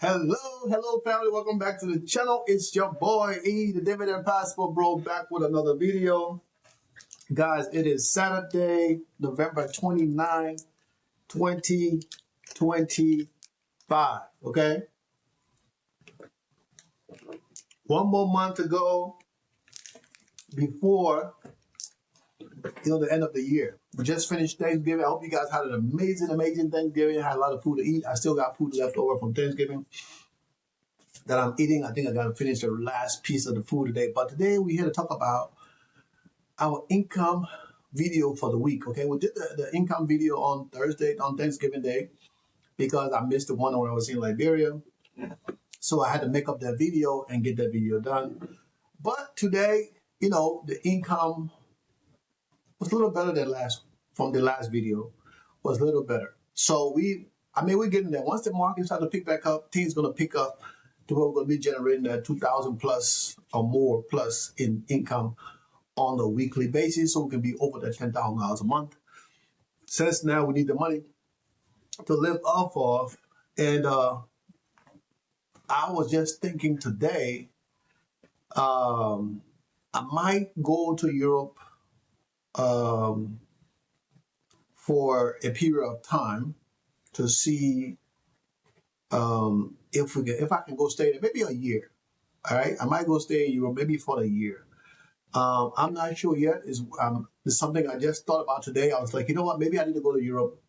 Hello family, welcome back to the channel. It's your boy E, the Dividend Passport Bro, back with another video. Guys, it is Saturday, November 29th, 2025, okay? One more month to go before, the end of the year. We just finished Thanksgiving. I hope you guys had an amazing Thanksgiving. Had a lot of food to eat. I still got food left over from Thanksgiving that I'm eating. I think I gotta finish the last piece of the food today. But today we're here to talk about our income video for the week. Okay, we did the income video on Thursday, on Thanksgiving Day, because I missed the one when I was in Liberia. So I had to make up that video and get that video done. But today, the income was a little better than from the last video, was a little better. So we're getting there. Once the market starts to pick back up, things gonna pick up to where we're gonna be generating that 2,000 plus or more plus in income on a weekly basis, so we can be over that $10,000 a month. Since now we need the money to live off of, and I was just thinking today, I might go to Europe for a period of time to see if I can go stay there, maybe a year. All right, I might go stay in Europe maybe for a year. I'm not sure yet. It's something I just thought about today. I was like, you know what? Maybe I need to go to Europe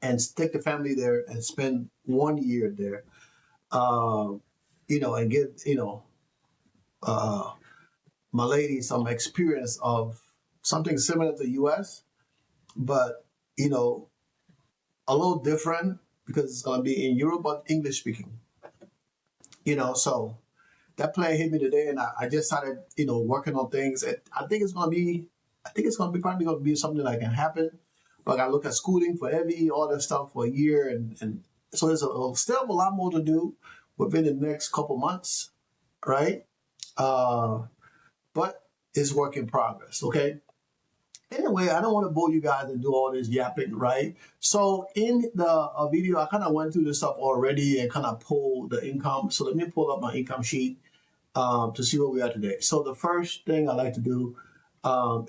and take the family there and spend 1 year there. And get uh, my lady some experience of something similar to the U.S., but you know, a little different because it's gonna be in Europe but English speaking. So that plan hit me today, and I just started, working on things. And I think it's gonna be probably gonna be something that can happen. But I gotta look at schooling for all that stuff for a year, and so there's still a lot more to do within the next couple months, right? Uh, but it's work in progress. Okay. Anyway, I don't want to bore you guys and do all this yapping, right? So in the video, I kind of went through this stuff already and kind of pulled the income. So let me pull up my income sheet to see where we are today. So the first thing I like to do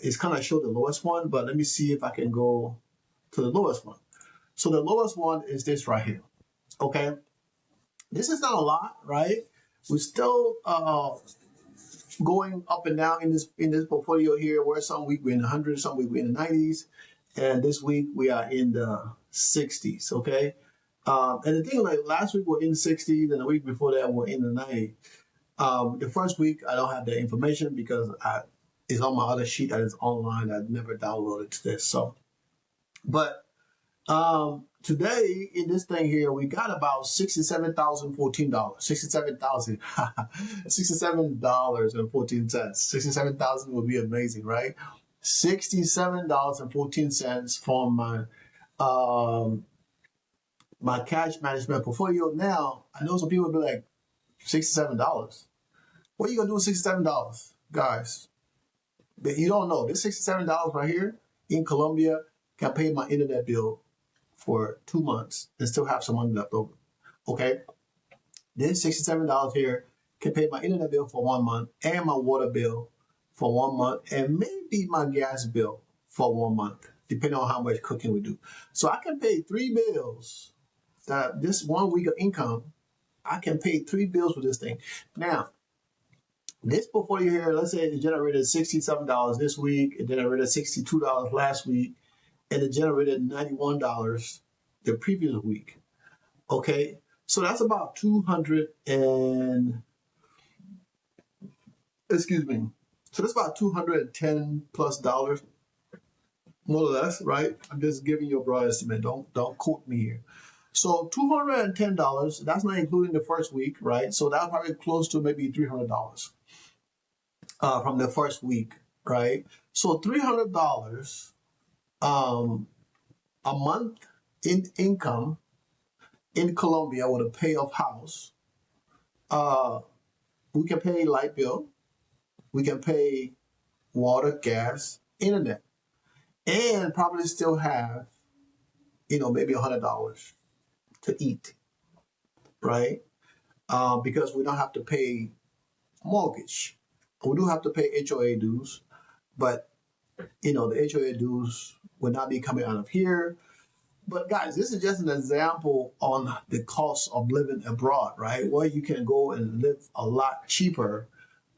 is kind of show the lowest one, but let me see if I can go to the lowest one. So the lowest one is this right here. Okay, this is not a lot, right? We're still going up and down in this portfolio here, where some week we're in the hundreds, some week we're in the 90s, and this week we are in the 60s. Okay, and the thing, like last week we're in the 60s, and the week before that we're in the 90s. The first week I don't have the information because it's on my other sheet that is online. I've never downloaded this. So, but today in this thing here, we got about $67,014. 67,000, $67.14. 67,000 would be amazing, right? $67.14 from my cash management portfolio. Now I know some people will be like, $67. What are you gonna do with $67, guys? But you don't know. This $67 right here in Colombia can pay my internet bill for 2 months and still have some money left over. Okay? This $67 here can pay my internet bill for 1 month and my water bill for 1 month and maybe my gas bill for 1 month, depending on how much cooking we do. So I can pay 3 bills. This 1 week of income, I can pay 3 bills with this thing. Now, this portfolio here, let's say it generated $67 this week, it generated $62 last week, and it generated $91 the previous week. Okay, so that's about 200 and excuse me. So that's about 210 plus dollars, more or less, right? I'm just giving you a broad estimate. Don't quote me here. So $210. That's not including the first week, right? So that's probably close to maybe $300 from the first week, right? So $300 a month in income in Colombia with a pay off house. We can pay light bill, we can pay water, gas, internet, and probably still have, maybe $100 to eat. right? Because we don't have to pay mortgage. We do have to pay HOA dues, but the HOA dues will not be coming out of here. But guys, this is just an example on the cost of living abroad, right? Where you can go and live a lot cheaper,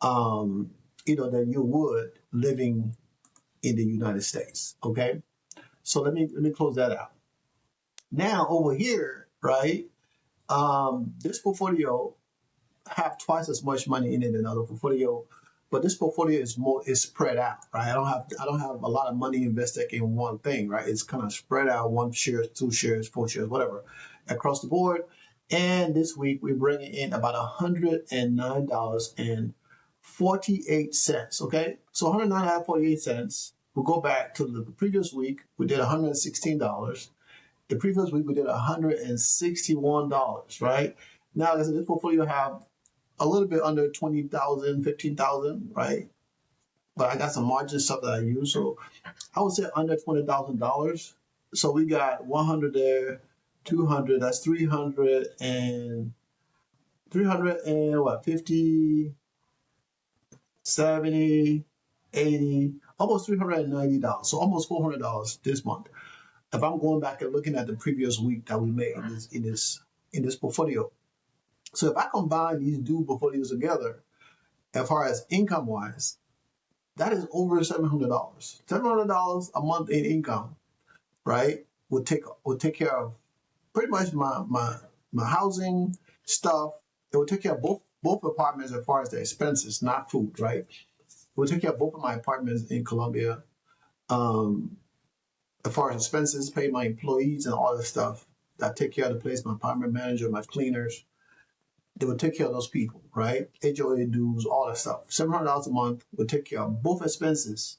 um, than you would living in the United States. Okay, so let me close that out. Now over here, right? This portfolio have twice as much money in it than other portfolio, but this portfolio is spread out, right? I don't have a lot of money invested in one thing, right? It's kind of spread out, one share, two shares, four shares, whatever, across the board. And this week we're bringing in about $109.48. Okay, so $109.48. We'll go back to the previous week. We did $116. The previous week we did $161, right? Now, as this portfolio have a little bit under 20,000, 15,000, right? But I got some margin stuff that I use. So I would say under $20,000. So we got 100 there, 200, that's 300 and 300 and what, 50, 70, 80, almost $390. So almost $400 this month. If I'm going back and looking at the previous week that we made in this portfolio. So if I combine these two portfolios together, as far as income wise, that is over $700. $700 a month in income, right? Would take care of pretty much my housing stuff. It would take care of both apartments as far as the expenses, not food, right? It would take care of both of my apartments in Colombia. Um, as far as expenses, pay my employees and all this stuff. That take care of the place, my apartment manager, my cleaners. They would take care of those people, right? HOA dues, all that stuff. $700 a month would take care of both expenses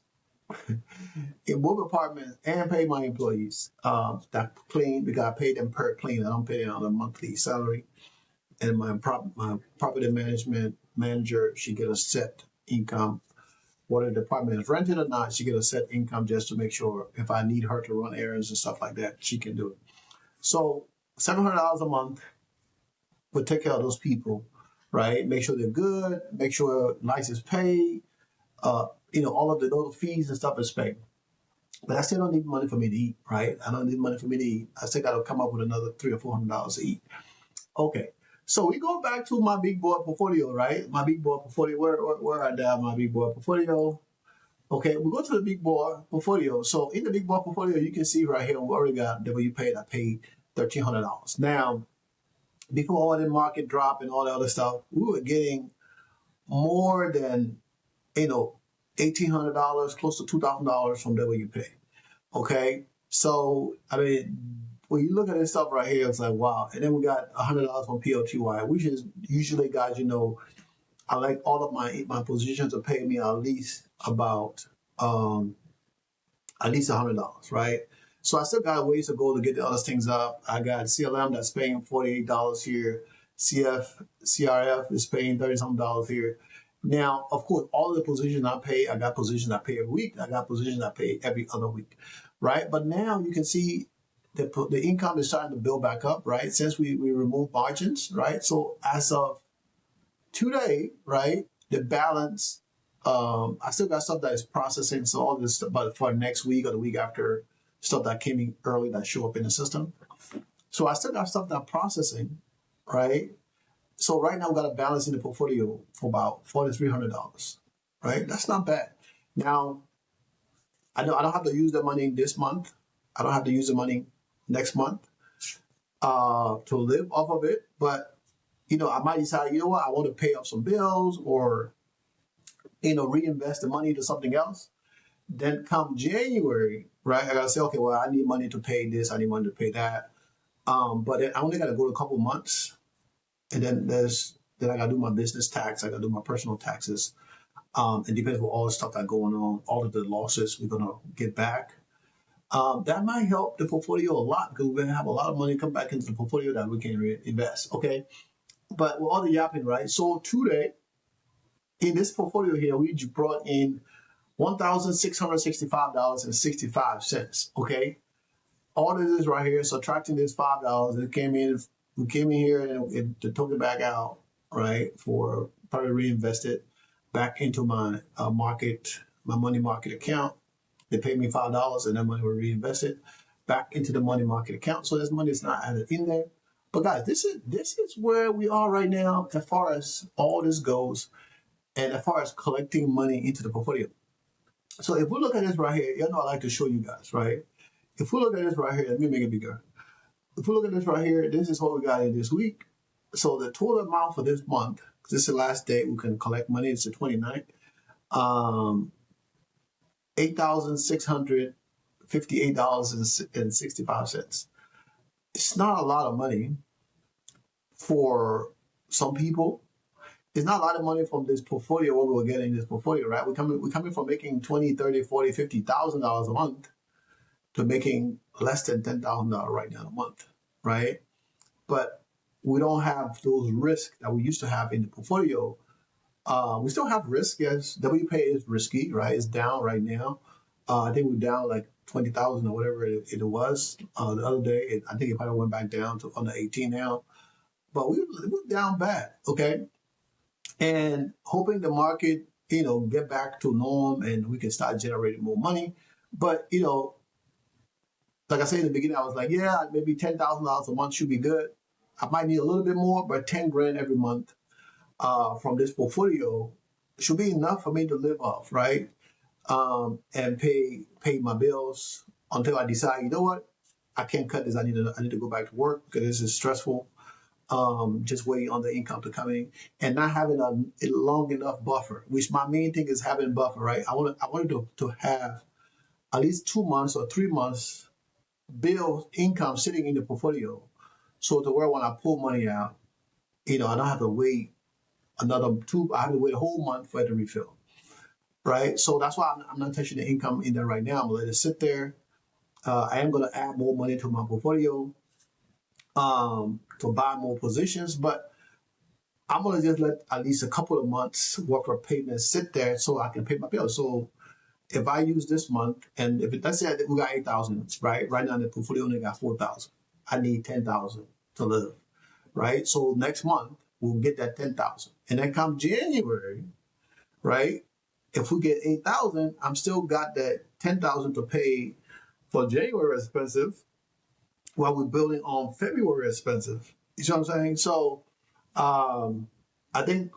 in both apartments and pay my employees. That clean, because I pay them per clean. I don't pay them on a monthly salary. And my property management manager, she get a set income. Whether the apartment is rented or not, she get a set income just to make sure if I need her to run errands and stuff like that, she can do it. So $700 a month would take care of those people, right? Make sure they're good, make sure lights is paid, all of the little fees and stuff is paid. But I still don't need money for me to eat, right? I don't need money for me to eat. I still got to come up with another $300 or $400 to eat. Okay. So we go back to my big boy portfolio, right? My big boy portfolio. Where I have my big boy portfolio. Okay, we go to the big boy portfolio. So in the big boy portfolio, you can see right here, we already got W paid. I paid $1,300. Now, before all the market drop and all the other stuff, we were getting more than $1,800, close to $2,000 from WPay. Okay, so I mean, when you look at this stuff right here, it's like wow. And then we got $100 from PLTY, which is usually, guys, I like all of my positions to pay me um at least $100, right? So I still got ways to go to get the other things up. I got CLM that's paying $48 here. CRF is paying 30 something dollars here. Now, of course, all of the positions I pay, I got positions I pay every week. I got positions I pay every other week, right? But now you can see the income is starting to build back up, right? Since we removed margins, right? So as of today, right, the balance, I still got stuff that is processing. So all this stuff, but for next week or the week after, stuff that came in early that show up in the system. So I still got stuff that I'm processing, right? So right now we got a balance in the portfolio for about $4,300, right? That's not bad. Now I don't have to use the money this month. I don't have to use the money next month to live off of it, but I might decide, what, I want to pay off some bills or reinvest the money to something else. Then come January, right? I gotta say, okay, well, I need money to pay this, I need money to pay that. But then I only gotta go a couple months, and then I gotta do my business tax, I gotta do my personal taxes. And depends on all the stuff that's going on, all of the losses we're gonna get back. That might help the portfolio a lot because we're gonna have a lot of money come back into the portfolio that we can reinvest. Okay, but with all the yapping, right? So today in this portfolio here, we brought in $1,665.65. Okay, all of this right here, subtracting this $5, it came in we came in here and to took it back out, right, for probably reinvest it back into my my money market account. They paid me $5, and that money was reinvested back into the money market account. So this money is not added in there. But guys, this is where we are right now as far as all this goes, and as far as collecting money into the portfolio. So if we look at this right here, you know I like to show you guys, right? If we look at this right here, let me make it bigger. If we look at this right here, this is what we got in this week. So the total amount for this month, this is the last day we can collect money, it's the 29th, um, $8,658.65. It's not a lot of money for some people. It's not a lot of money from this portfolio, what we're getting in this portfolio, right? We're coming from making 20, 30, 40, $50,000 a month to making less than $10,000 right now a month, right? But we don't have those risks that we used to have in the portfolio. We still have risk, yes. WPay is risky, right? It's down right now. I think we're down like 20,000 or whatever it was the other day. I think it probably went back down to under 18 now. But we're down bad, okay? And hoping the market, get back to norm and we can start generating more money. But, like I said in the beginning, I was like, yeah, maybe $10,000 a month should be good. I might need a little bit more, but 10 grand every month from this portfolio should be enough for me to live off, right? And pay my bills until I decide, you know what, I can't cut this. I need to go back to work because this is stressful. Just waiting on the income to come in and not having a long enough buffer. Which my main thing is having buffer, right? I wanted to have at least 2 months or 3 months bill income sitting in the portfolio, so to where when I pull money out, I don't have to wait another two. I have to wait a whole month for it to refill, right? So that's why I'm not touching the income in there right now. I'm gonna let it sit there. I am gonna add more money to my portfolio to buy more positions, but I'm gonna just let at least a couple of months worth of payments sit there so I can pay my bills. So if I use this month, and if let's say we got 8,000, right? Right now the portfolio only got 4,000. I need 10,000 to live, right? So next month we'll get that 10,000, and then come January, right? If we get 8,000, I'm still got that 10,000 to pay for January expensive, while we're building on February expensive. You see what I'm saying? So I think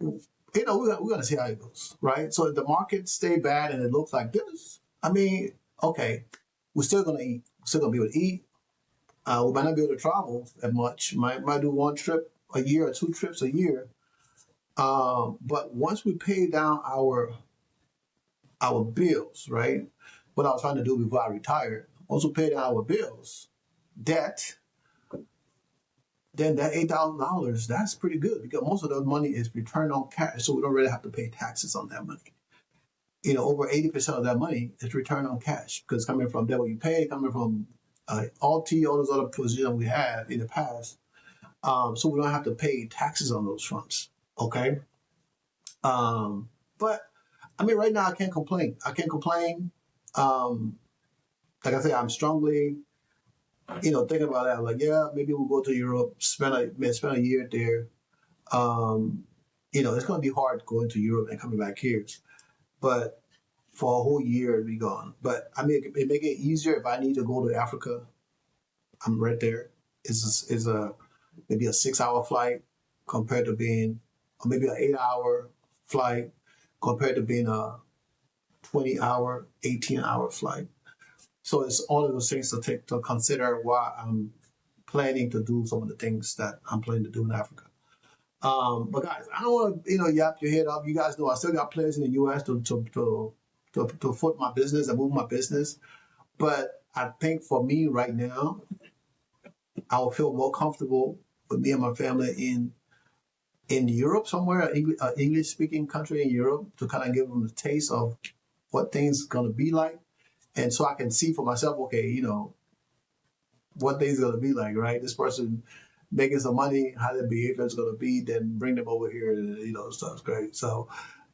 we're gonna see how it goes, right? So if the market stay bad and it looks like this, I mean, okay, we're still gonna eat. We're still gonna be able to eat. We might not be able to travel as much. Might do one trip a year or two trips a year. But once we pay down our bills, right? What I was trying to do before I retired, also pay down our bills, debt, then that $8,000, that's pretty good because most of that money is return on cash, so we don't really have to pay taxes on that money. Over 80% of that money is return on cash because coming from debt you pay, coming from Alt, all those other positions we had in the past, so we don't have to pay taxes on those funds. Okay, but I mean, right now I can't complain. I can't complain. Um, like I said, I'm strongly, thinking about that. Like, yeah, maybe we'll go to Europe, spend a year there. Um, it's going to be hard going to Europe and coming back here, but for a whole year be gone. But I mean, it make it easier if I need to go to Africa. I'm right there. Is a maybe a 6 hour flight compared to being, or maybe an 8 hour flight compared to being a 20 hour, 18 hour flight. So it's all of those things to take to consider why I'm planning to do some of the things that I'm planning to do in Africa. But guys, I don't want to yap your head off. You guys know I still got plans in the U.S. to foot my business and move my business. But I think for me right now, I will feel more comfortable with me and my family in Europe somewhere, an English speaking country in Europe, to kind of give them a taste of what things gonna be like, and so I can see for myself, okay, what things gonna be like, right? This person making some money, how their behavior is gonna be, then bring them over here, and stuff's great. So,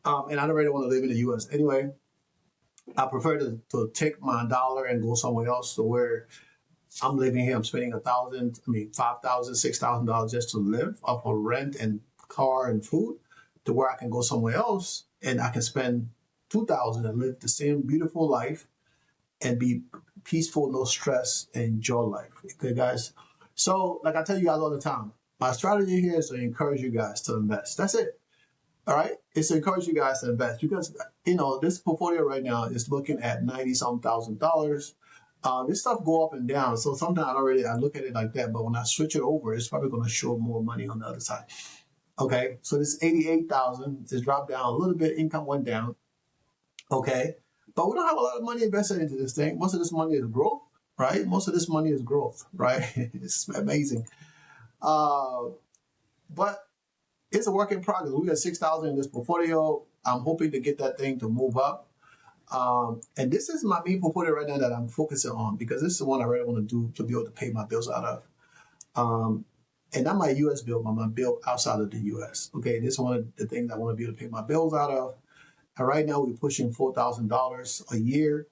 and I don't really want to live in the U.S. anyway. I prefer to take my dollar and go somewhere else to where I'm living here. I'm spending $5,000, $6,000 just to live off of rent and car and food, to where I can go somewhere else and I can spend 2,000 and live the same beautiful life and be peaceful, no stress, and enjoy life. Okay, guys. So, like I tell you guys all the time, my strategy here is to encourage you guys to invest. That's it. All right, it's to encourage you guys to invest because this portfolio right now is looking at 90 some $1,000s. This stuff go up and down, so sometimes I look at it like that, but when I switch it over, it's probably going to show more money on the other side. Okay, so this 88,000 is dropped down a little bit. Income went down. Okay, but we don't have a lot of money invested into this thing. Most of this money is growth, right? Most of this money is growth, right? It's amazing. Uh, but it's a work in progress. We got 6,000 in this portfolio. I'm hoping to get that thing to move up. And this is my main portfolio right now that I'm focusing on because this is the one I really want to do to be able to pay my bills out of. And not my US bill, but my bill outside of the US. Okay, this is one of the things I want to be able to pay my bills out of. And right now we're pushing $4,000 a year.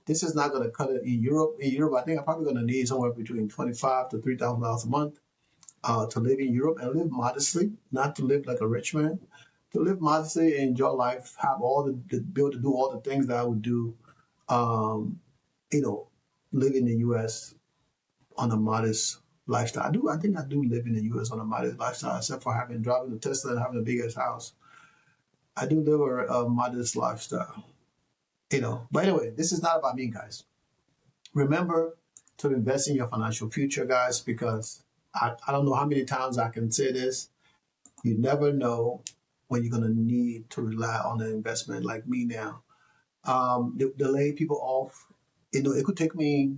This is not going to cut it in Europe. In Europe, I think I'm probably going to need somewhere between $25,000 to $3,000 a month to live in Europe and live modestly, not to live like a rich man, to live modestly and enjoy life, have all the be able to do all the things that I would do, um, you know, live in the U.S. on a modest lifestyle. I think I do live in the U.S. on a modest lifestyle, except for driving a Tesla and having the biggest house. I do live a modest lifestyle, But anyway, this is not about me, guys. Remember to invest in your financial future, guys, because I don't know how many times I can say this. You never know when you're going to need to rely on an investment like me now. To lay people off, it could take me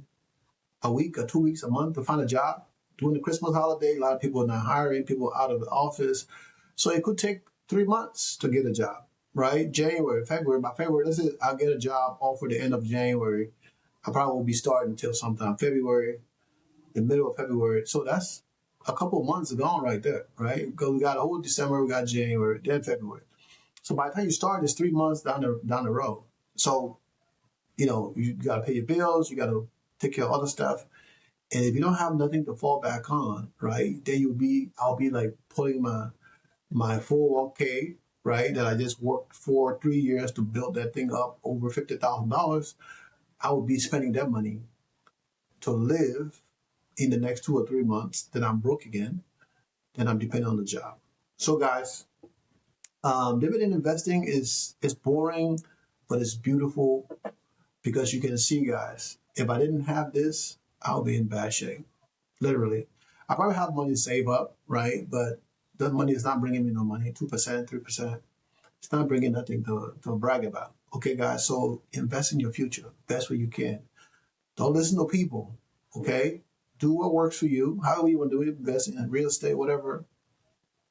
a week or 2 weeks, a month to find a job. During the Christmas holiday, a lot of people are not hiring, people are out of the office. So it could take 3 months to get a job, right? January, February, by February, let's say I'll get a job offer the end of January. I probably won't be starting until sometime February, the middle of February. So that's a couple months gone right there, right? Because we got a whole December, we got January, then February. So by the time you start, it's 3 months down the road. So you got to pay your bills, you got to take care of other stuff, and if you don't have nothing to fall back on, right, then I'll be like putting my 401k, right, that I just worked for 3 years to build that thing up over $50,000. I would be spending that money to live in the next 2 or 3 months. Then I'm broke again. Then I'm depending on the job. So guys, dividend investing is boring, but it's beautiful because you can see, guys, if I didn't have this, I'll be in bad shape. Literally. I probably have money to save up, right? But that money is not bringing me no money. 2%, 3%. It's not bringing nothing to brag about. Okay, guys, so invest in your future best way you can. Don't listen to people, okay? Do what works for you. However you want to do it, invest in real estate, whatever,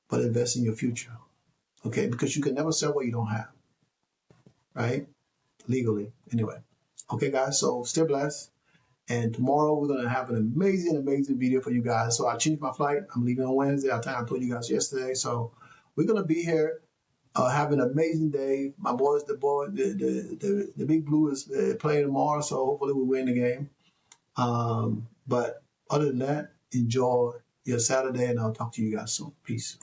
but invest in your future, okay? Because you can never sell what you don't have, right? Legally, anyway. Okay, guys, so stay blessed. And tomorrow we're going to have an amazing, amazing video for you guys. So I changed my flight. I'm leaving on Wednesday. I told you guys yesterday. So we're going to be here, have an amazing day. My boys, the Big Blue is playing tomorrow. So hopefully we win the game. But other than that, enjoy your Saturday and I'll talk to you guys soon. Peace.